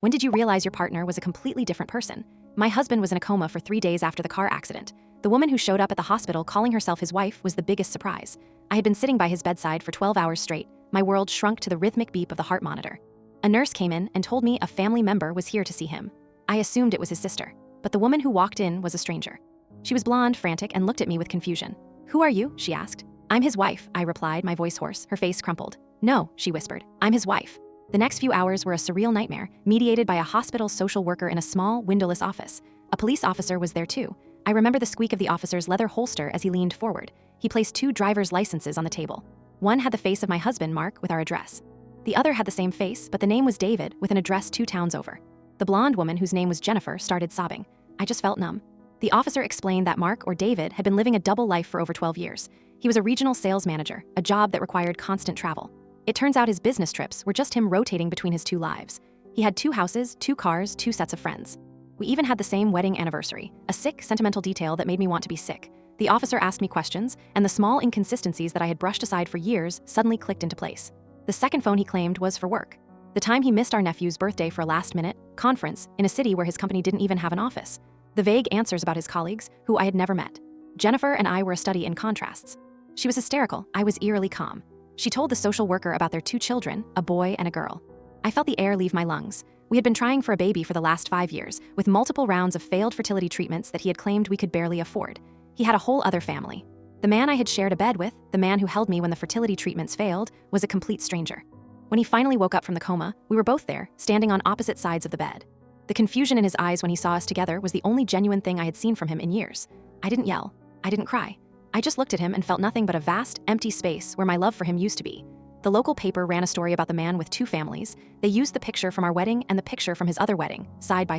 When did you realize your partner was a completely different person? My husband was in a coma for 3 days after the car accident. The woman who showed up at the hospital calling herself his wife was the biggest surprise. I had been sitting by his bedside for 12 hours straight. My world shrunk to the rhythmic beep of the heart monitor. A nurse came in and told me a family member was here to see him. I assumed it was his sister, but the woman who walked in was a stranger. She was blonde, frantic, and looked at me with confusion. "Who are you?" she asked. "I'm his wife," I replied, my voice hoarse, her face crumpled. "No," she whispered, "I'm his wife." The next few hours were a surreal nightmare, mediated by a hospital social worker in a small, windowless office. A police officer was there too. I remember the squeak of the officer's leather holster as he leaned forward. He placed 2 driver's licenses on the table. One had the face of my husband, Mark, with our address. The other had the same face, but the name was David, with an address 2 towns over. The blonde woman, whose name was Jennifer, started sobbing. I just felt numb. The officer explained that Mark, or David, had been living a double life for over 12 years. He was a regional sales manager, a job that required constant travel. It turns out his business trips were just him rotating between his 2 lives. He had 2 houses, 2 cars, 2 sets of friends. We even had the same wedding anniversary, a sick, sentimental detail that made me want to be sick. The officer asked me questions, and the small inconsistencies that I had brushed aside for years suddenly clicked into place. The second phone he claimed was for work. The time he missed our nephew's birthday for a last-minute conference in a city where his company didn't even have an office. The vague answers about his colleagues, who I had never met. Jennifer and I were a study in contrasts. She was hysterical, I was eerily calm. She told the social worker about their 2 children, a boy and a girl. I felt the air leave my lungs. We had been trying for a baby for the last 5 years, with multiple rounds of failed fertility treatments that he had claimed we could barely afford. He had a whole other family. The man I had shared a bed with, the man who held me when the fertility treatments failed, was a complete stranger. When he finally woke up from the coma, we were both there, standing on opposite sides of the bed. The confusion in his eyes when he saw us together was the only genuine thing I had seen from him in years. I didn't yell. I didn't cry. I just looked at him and felt nothing but a vast, empty space where my love for him used to be. The local paper ran a story about the man with 2 families. They used the picture from our wedding and the picture from his other wedding, side by